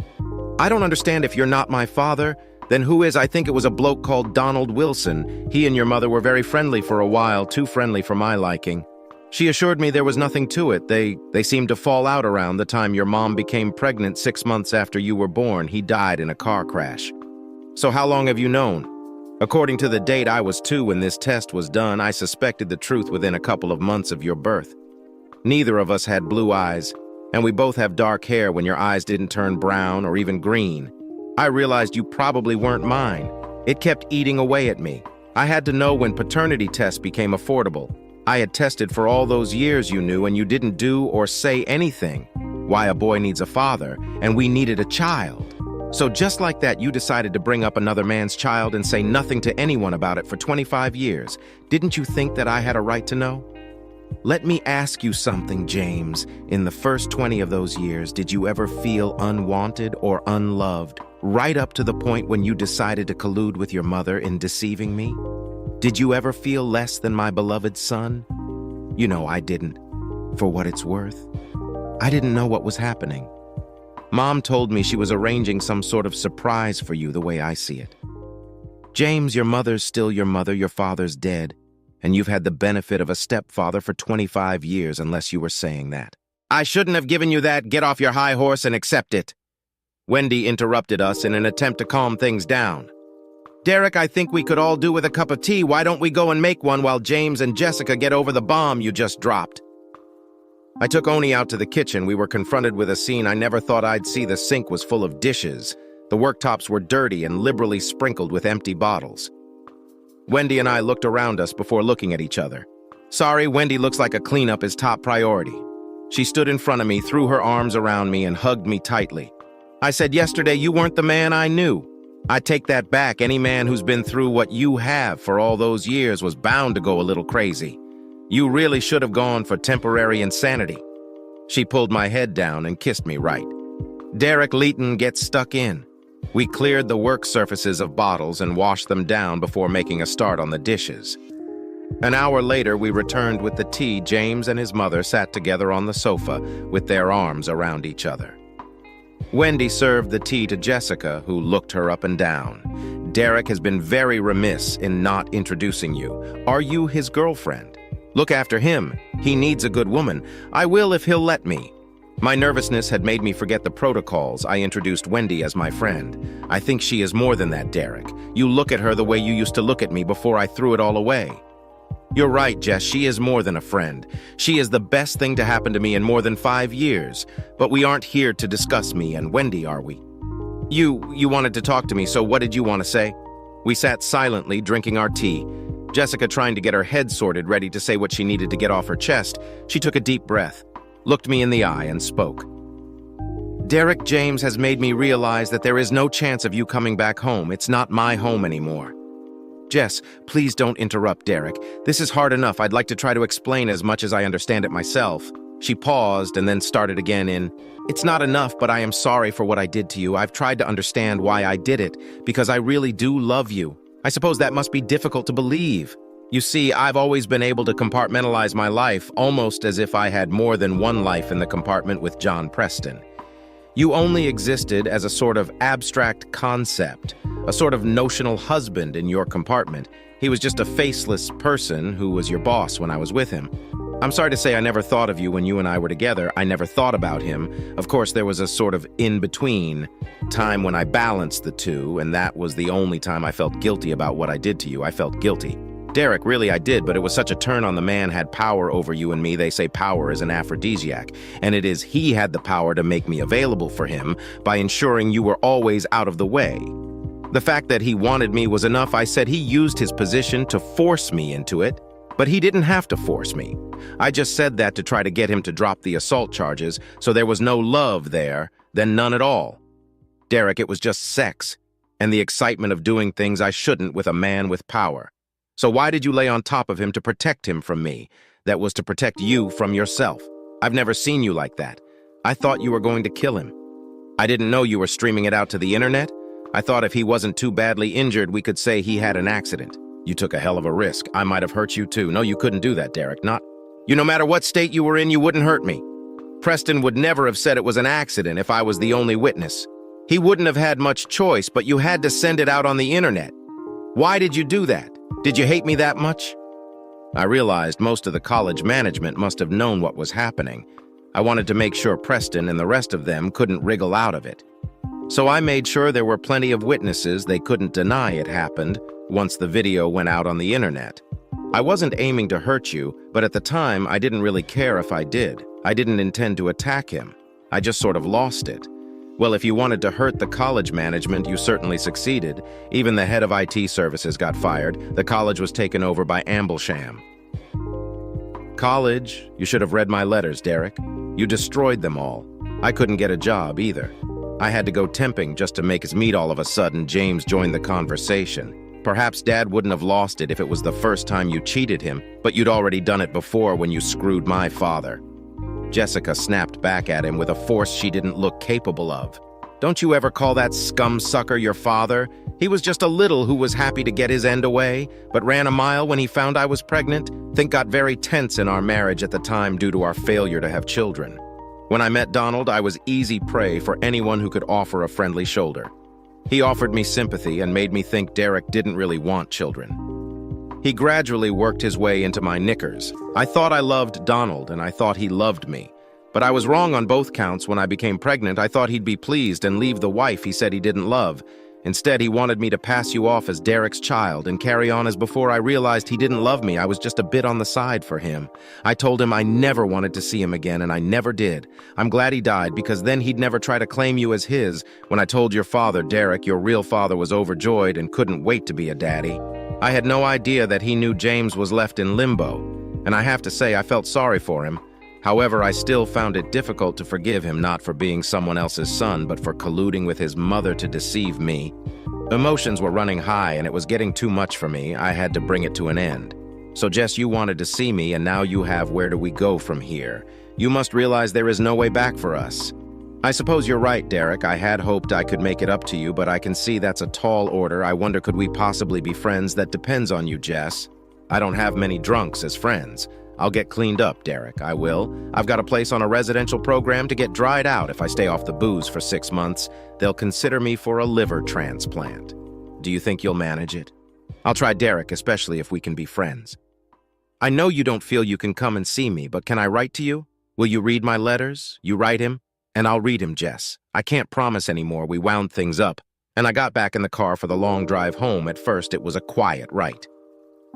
I don't understand. If you're not my father, then who is? I think it was a bloke called Donald Wilson. He and your mother were very friendly for a while, too friendly for my liking. She assured me there was nothing to it. They seemed to fall out around the time your mom became pregnant 6 months after you were born. He died in a car crash. So how long have you known? According to the date, I was 2 when this test was done. I suspected the truth within a couple of months of your birth. Neither of us had blue eyes, and we both have dark hair when your eyes didn't turn brown or even green. I realized you probably weren't mine. It kept eating away at me. I had to know when paternity tests became affordable. I had tested for all those years you knew, and you didn't do or say anything. Why a boy needs a father, and we needed a child. So just like that, you decided to bring up another man's child and say nothing to anyone about it for 25 years. Didn't you think that I had a right to know? Let me ask you something, James. In the first 20 of those years, did you ever feel unwanted or unloved, right up to the point when you decided to collude with your mother in deceiving me? Did you ever feel less than my beloved son? You know, I didn't. For what it's worth, I didn't know what was happening. Mom told me she was arranging some sort of surprise for you the way I see it. James, your mother's still your mother, your father's dead, and you've had the benefit of a stepfather for 25 years unless you were saying that. I shouldn't have given you that. Get off your high horse and accept it. Wendy interrupted us in an attempt to calm things down. Derek, I think we could all do with a cup of tea. Why don't we go and make one while James and Jessica get over the bomb you just dropped? I took Oni out to the kitchen. We were confronted with a scene I never thought I'd see. The sink was full of dishes. The worktops were dirty and liberally sprinkled with empty bottles. Wendy and I looked around us before looking at each other. Sorry, Wendy looks like a cleanup is top priority. She stood in front of me, threw her arms around me, and hugged me tightly. I said yesterday you weren't the man I knew. I take that back. Any man who's been through what you have for all those years was bound to go a little crazy. You really should have gone for temporary insanity. She pulled my head down and kissed me right. Derek Leighton gets stuck in. We cleared the work surfaces of bottles and washed them down before making a start on the dishes. An hour later, we returned with the tea. James and his mother sat together on the sofa with their arms around each other. Wendy served the tea to Jessica, who looked her up and down. Derek has been very remiss in not introducing you. Are you his girlfriend? Look after him. He needs a good woman. I will if he'll let me. My nervousness had made me forget the protocols. I introduced Wendy as my friend. I think she is more than that, Derek. You look at her the way you used to look at me before I threw it all away. You're right, Jess. She is more than a friend. She is the best thing to happen to me in more than 5 years. But we aren't here to discuss me and Wendy, are we? You wanted to talk to me, so what did you want to say? We sat silently, drinking our tea. Jessica trying to get her head sorted, ready to say what she needed to get off her chest. She took a deep breath, looked me in the eye, and spoke. Derek, James has made me realize that there is no chance of you coming back home. It's not my home anymore. Jess, please don't interrupt Derek. This is hard enough. I'd like to try to explain as much as I understand it myself. She paused and then started again in, "It's not enough, but I am sorry for what I did to you. I've tried to understand why I did it, because I really do love you. I suppose that must be difficult to believe. You see, I've always been able to compartmentalize my life, almost as if I had more than one life in the compartment with John Preston. You only existed as a sort of abstract concept, a sort of notional husband in your compartment. He was just a faceless person who was your boss when I was with him. I'm sorry to say I never thought of you when you and I were together. I never thought about him. Of course, there was a sort of in-between time when I balanced the two, and that was the only time I felt guilty about what I did to you. I felt guilty. Derek, really I did, but it was such a turn on the man had power over you and me. They say power is an aphrodisiac, and it is he had the power to make me available for him by ensuring you were always out of the way. The fact that he wanted me was enough. I said he used his position to force me into it, but he didn't have to force me. I just said that to try to get him to drop the assault charges, so there was no love there, then none at all. Derek, it was just sex, and the excitement of doing things I shouldn't with a man with power. So why did you lay on top of him to protect him from me? That was to protect you from yourself. I've never seen you like that. I thought you were going to kill him. I didn't know you were streaming it out to the internet. I thought if he wasn't too badly injured, we could say he had an accident. You took a hell of a risk. I might have hurt you too. No, you couldn't do that, Derek. No matter what state you were in, you wouldn't hurt me. Preston would never have said it was an accident if I was the only witness. He wouldn't have had much choice, but you had to send it out on the internet. Why did you do that? Did you hate me that much? I realized most of the college management must have known what was happening. I wanted to make sure Preston and the rest of them couldn't wriggle out of it. So I made sure there were plenty of witnesses they couldn't deny it happened once the video went out on the internet. I wasn't aiming to hurt you, but at the time I didn't really care if I did. I didn't intend to attack him. I just sort of lost it. Well, if you wanted to hurt the college management, you certainly succeeded. Even the head of IT services got fired. The college was taken over by Amblesham. College, you should have read my letters, Derek. You destroyed them all. I couldn't get a job either. I had to go temping just to make us meet all of a sudden. James joined the conversation. Perhaps Dad wouldn't have lost it if it was the first time you cheated him, but you'd already done it before when you screwed my father. Jessica snapped back at him with a force she didn't look capable of. Don't you ever call that scum sucker your father? He was just a little who was happy to get his end away, but ran a mile when he found I was pregnant. Think got very tense in our marriage at the time due to our failure to have children. When I met Donald, I was easy prey for anyone who could offer a friendly shoulder. He offered me sympathy and made me think Derek didn't really want children. He gradually worked his way into my knickers. I thought I loved Donald, and I thought he loved me. But I was wrong on both counts. When I became pregnant, I thought he'd be pleased and leave the wife he said he didn't love. Instead, he wanted me to pass you off as Derek's child and carry on as before. I realized he didn't love me. I was just a bit on the side for him. I told him I never wanted to see him again, and I never did. I'm glad he died, because then he'd never try to claim you as his. When I told your father, Derek, your real father was overjoyed and couldn't wait to be a daddy. I had no idea that he knew James was left in limbo, and I have to say I felt sorry for him. However, I still found it difficult to forgive him, not for being someone else's son, but for colluding with his mother to deceive me. Emotions were running high, and it was getting too much for me. I had to bring it to an end. So Jess, you wanted to see me, and now you have where do we go from here. You must realize there is no way back for us. I suppose you're right, Derek. I had hoped I could make it up to you, but I can see that's a tall order. I wonder, could we possibly be friends? That depends on you, Jess. I don't have many drunks as friends. I'll get cleaned up, Derek. I will. I've got a place on a residential program to get dried out if I stay off the booze for 6 months. They'll consider me for a liver transplant. Do you think you'll manage it? I'll try, Derek, especially if we can be friends. I know you don't feel you can come and see me, but can I write to you? Will you read my letters? You write him? And I'll read him, Jess. I can't promise anymore. We wound things up, and I got back in the car for the long drive home. At first, it was a quiet write.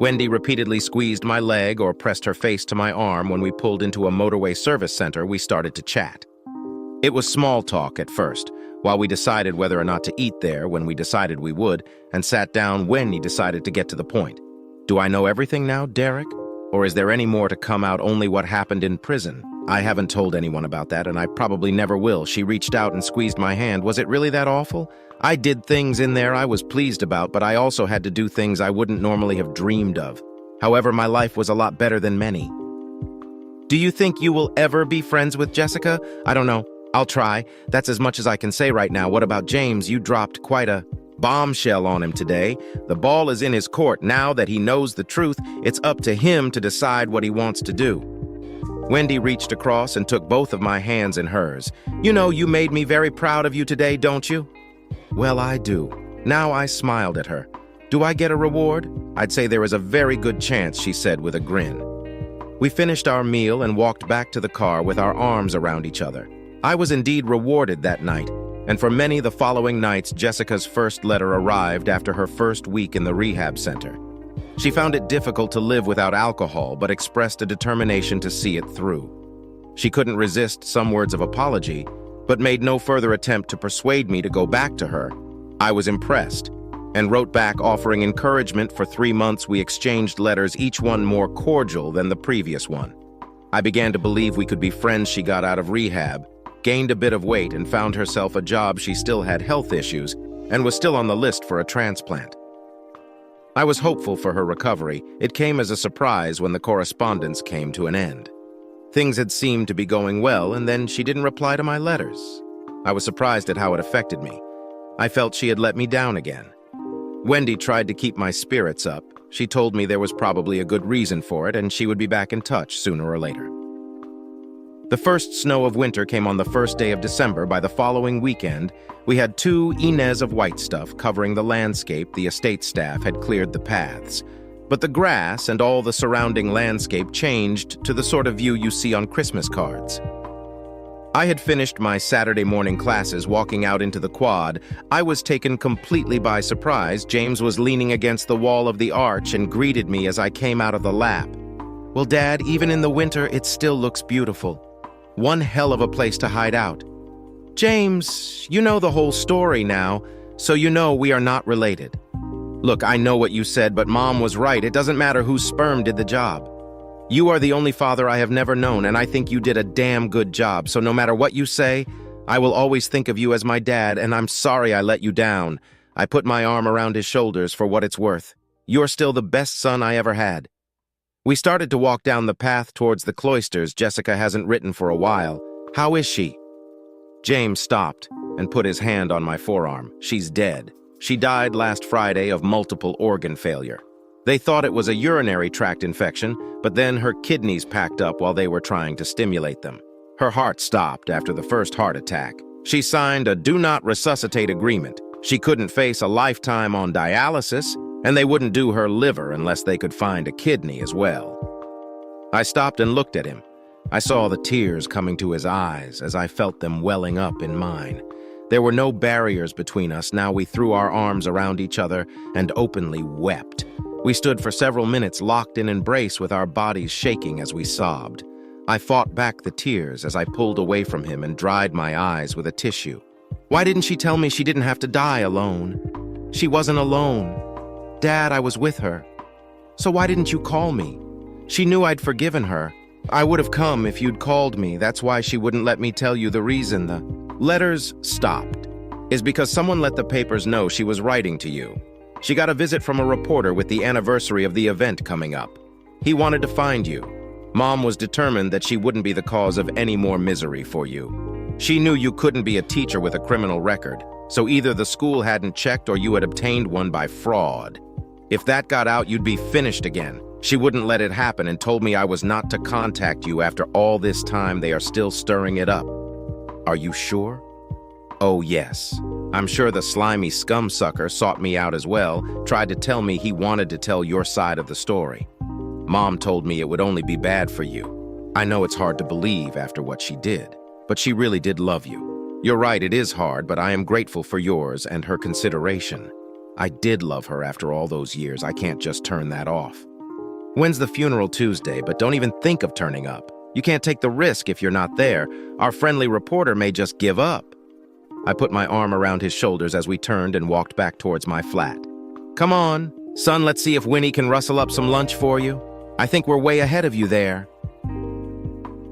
Wendy repeatedly squeezed my leg or pressed her face to my arm. When we pulled into a motorway service center, we started to chat. It was small talk at first, while we decided whether or not to eat there when we decided we would, and sat down when he decided to get to the point. Do I know everything now, Derek? Or is there any more to come out, only what happened in prison? I haven't told anyone about that, and I probably never will. She reached out and squeezed my hand. Was it really that awful? I did things in there I was pleased about, but I also had to do things I wouldn't normally have dreamed of. However, my life was a lot better than many. Do you think you will ever be friends with Jessica? I don't know. I'll try. That's as much as I can say right now. What about James? You dropped quite a bombshell on him today. The ball is in his court. Now that he knows the truth, it's up to him to decide what he wants to do. Wendy reached across and took both of my hands in hers. You know, you made me very proud of you today, don't you? Well, I do. Now I smiled at her. Do I get a reward? I'd say there is a very good chance, she said with a grin. We finished our meal and walked back to the car with our arms around each other. I was indeed rewarded that night, and for many the following nights, Jessica's first letter arrived after her first week in the rehab center. She found it difficult to live without alcohol, but expressed a determination to see it through. She couldn't resist some words of apology, but made no further attempt to persuade me to go back to her. I was impressed, and wrote back offering encouragement. For 3 months we exchanged letters, each one more cordial than the previous one. I began to believe we could be friends. She got out of rehab, gained a bit of weight, and found herself a job. She still had health issues, and was still on the list for a transplant. I was hopeful for her recovery. It came as a surprise when the correspondence came to an end. Things had seemed to be going well, and then she didn't reply to my letters. I was surprised at how it affected me. I felt she had let me down again. Wendy tried to keep my spirits up. She told me there was probably a good reason for it, and she would be back in touch sooner or later. The first snow of winter came on the first day of December. By the following weekend, we had 2 inches of white stuff covering the landscape. The estate staff had cleared the paths, but the grass and all the surrounding landscape changed to the sort of view you see on Christmas cards. I had finished my Saturday morning classes. Walking out into the quad, I was taken completely by surprise. James was leaning against the wall of the arch and greeted me as I came out of the lap. Well, Dad, even in the winter, it still looks beautiful. One hell of a place to hide out. James, you know the whole story now, so you know we are not related. Look, I know what you said, but Mom was right. It doesn't matter whose sperm did the job. You are the only father I have never known, and I think you did a damn good job. So no matter what you say, I will always think of you as my dad, and I'm sorry I let you down. I put my arm around his shoulders for what it's worth. You're still the best son I ever had. We started to walk down the path towards the cloisters. Jessica hasn't written for a while. How is she? James stopped and put his hand on my forearm. She's dead. She died last Friday of multiple organ failure. They thought it was a urinary tract infection, but then her kidneys packed up while they were trying to stimulate them. Her heart stopped after the first heart attack. She signed a do not resuscitate agreement. She couldn't face a lifetime on dialysis, and they wouldn't do her liver unless they could find a kidney as well. I stopped and looked at him. I saw the tears coming to his eyes as I felt them welling up in mine. There were no barriers between us. Now we threw our arms around each other and openly wept. We stood for several minutes locked in embrace with our bodies shaking as we sobbed. I fought back the tears as I pulled away from him and dried my eyes with a tissue. Why didn't she tell me she didn't have to die alone? She wasn't alone. Dad, I was with her. So why didn't you call me? She knew I'd forgiven her. I would have come if you'd called me. That's why she wouldn't let me tell you the reason the letters stopped. Is because someone let the papers know she was writing to you. She got a visit from a reporter with the anniversary of the event coming up. He wanted to find you. Mom was determined that she wouldn't be the cause of any more misery for you. She knew you couldn't be a teacher with a criminal record, so either the school hadn't checked or you had obtained one by fraud. If that got out, you'd be finished again. She wouldn't let it happen and told me I was not to contact you. After all this time, they are still stirring it up. Are you sure? Oh, yes. I'm sure the slimy scum sucker sought me out as well, tried to tell me he wanted to tell your side of the story. Mom told me it would only be bad for you. I know it's hard to believe after what she did, but she really did love you. You're right, it is hard, but I am grateful for yours and her consideration. I did love her after all those years. I can't just turn that off. When's the funeral? Tuesday, but don't even think of turning up. You can't take the risk if you're not there. Our friendly reporter may just give up. I put my arm around his shoulders as we turned and walked back towards my flat. Come on, son, let's see if Winnie can rustle up some lunch for you. I think we're way ahead of you there.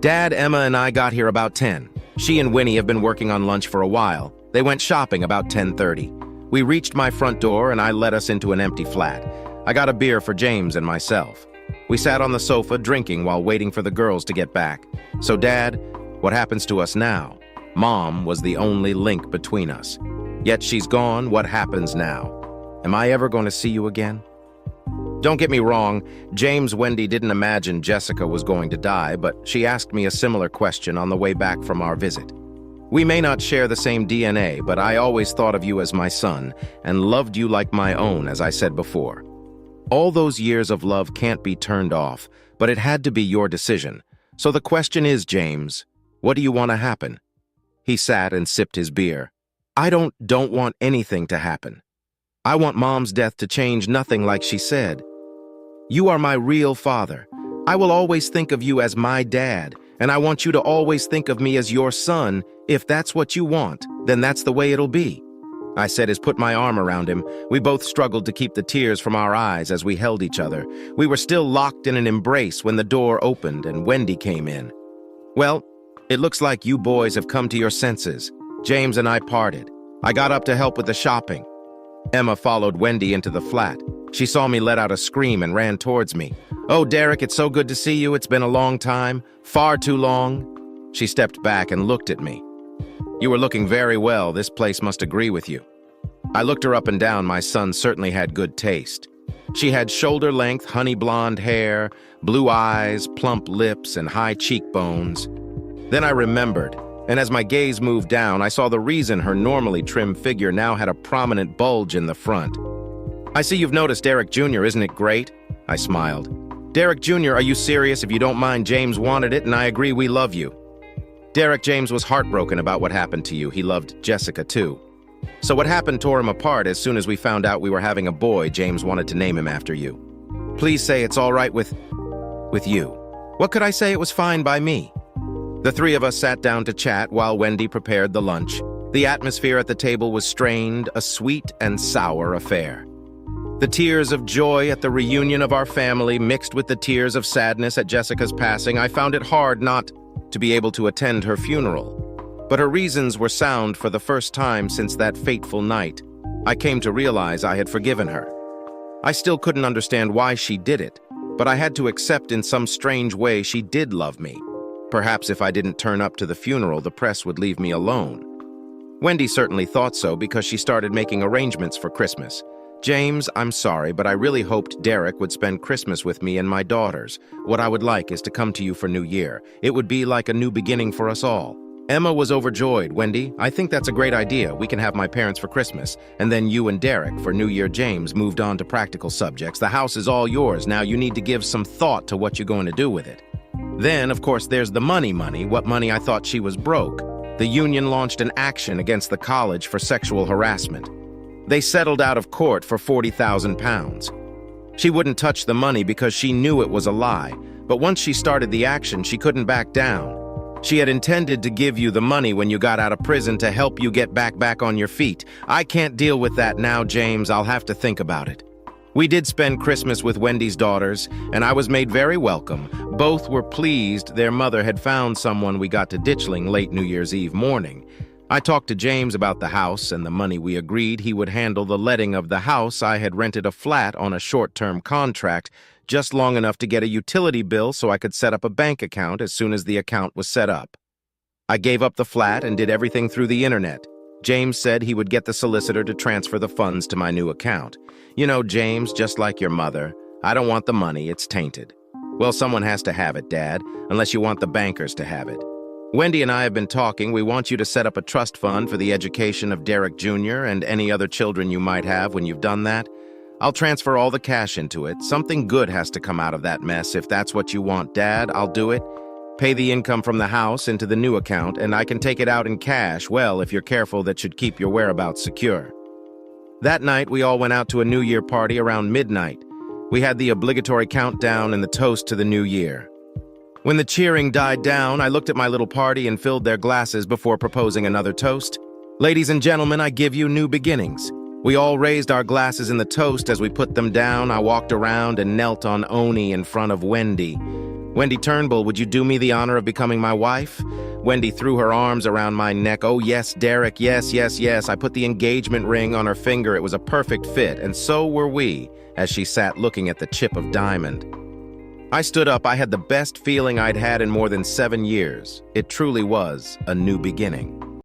Dad, Emma, and I got here about 10. She and Winnie have been working on lunch for a while. They went shopping about 10:30. We reached my front door and I let us into an empty flat. I got a beer for James and myself. We sat on the sofa drinking while waiting for the girls to get back. So, Dad, what happens to us now? Mom was the only link between us. Yet she's gone, what happens now? Am I ever going to see you again? Don't get me wrong, Wendy didn't imagine Jessica was going to die, but she asked me a similar question on the way back from our visit. We may not share the same DNA, but I always thought of you as my son and loved you like my own, as I said before. All those years of love can't be turned off, but it had to be your decision. So the question is, James, what do you want to happen? He sat and sipped his beer. I don't want anything to happen. I want Mom's death to change nothing like she said. You are my real father. I will always think of you as my dad, and I want you to always think of me as your son. If that's what you want, then that's the way it'll be. I said as put my arm around him. We both struggled to keep the tears from our eyes as we held each other. We were still locked in an embrace when the door opened and Wendy came in. Well, it looks like you boys have come to your senses. James and I parted. I got up to help with the shopping. Emma followed Wendy into the flat. She saw me let out a scream and ran towards me. Oh, Derek, it's so good to see you. It's been a long time. Far too long. She stepped back and looked at me. You were looking very well. This place must agree with you. I looked her up and down. My son certainly had good taste. She had shoulder-length, honey blonde hair, blue eyes, plump lips, and high cheekbones. Then I remembered, and as my gaze moved down, I saw the reason her normally trim figure now had a prominent bulge in the front. I see you've noticed Derek Jr., isn't it great? I smiled. Derek Jr., are you serious? If you don't mind, James wanted it, and I agree we love you. Derek James was heartbroken about what happened to you. He loved Jessica, too. So what happened tore him apart. As soon as we found out we were having a boy, James wanted to name him after you. Please say it's all right with you. What could I say? It was fine by me. The three of us sat down to chat while Wendy prepared the lunch. The atmosphere at the table was strained, a sweet and sour affair. The tears of joy at the reunion of our family mixed with the tears of sadness at Jessica's passing. I found it hard not to be able to attend her funeral. But her reasons were sound. For the first time since that fateful night, I came to realize I had forgiven her. I still couldn't understand why she did it, but I had to accept in some strange way she did love me. Perhaps if I didn't turn up to the funeral, the press would leave me alone. Wendy certainly thought so because she started making arrangements for Christmas. James, I'm sorry, but I really hoped Derek would spend Christmas with me and my daughters. What I would like is to come to you for New Year. It would be like a new beginning for us all. Emma was overjoyed. Wendy, I think that's a great idea. We can have my parents for Christmas, and then you and Derek for New Year. James moved on to practical subjects. The house is all yours. Now you need to give some thought to what you're going to do with it. Then, of course, there's the money. What money? I thought she was broke. The union launched an action against the college for sexual harassment. They settled out of court for £40,000. She wouldn't touch the money because she knew it was a lie, but once she started the action, she couldn't back down. She had intended to give you the money when you got out of prison to help you get back on your feet. I can't deal with that now, James. I'll have to think about it. We did spend Christmas with Wendy's daughters, and I was made very welcome. Both were pleased their mother had found someone. We got to Ditchling late New Year's Eve morning. I talked to James about the house and the money. We agreed he would handle the letting of the house. I had rented a flat on a short-term contract, just long enough to get a utility bill so I could set up a bank account as soon as the account was set up. I gave up the flat and did everything through the internet. James said he would get the solicitor to transfer the funds to my new account. You know, James, just like your mother, I don't want the money. It's tainted. Well, someone has to have it, Dad, unless you want the bankers to have it. Wendy and I have been talking. We want you to set up a trust fund for the education of Derek Jr. and any other children you might have. When you've done that, I'll transfer all the cash into it. Something good has to come out of that mess. If that's what you want, Dad, I'll do it. Pay the income from the house into the new account, and I can take it out in cash. Well, if you're careful, that should keep your whereabouts secure. That night, we all went out to a New Year party around midnight. We had the obligatory countdown and the toast to the new year. When the cheering died down, I looked at my little party and filled their glasses before proposing another toast. Ladies and gentlemen, I give you new beginnings. We all raised our glasses in the toast. As we put them down, I walked around and knelt on Oni in front of Wendy. Wendy Turnbull, would you do me the honor of becoming my wife? Wendy threw her arms around my neck. Oh, yes, Derek, yes, yes, yes. I put the engagement ring on her finger. It was a perfect fit, and so were we, as she sat looking at the chip of diamond. I stood up. I had the best feeling I'd had in more than 7 years. It truly was a new beginning.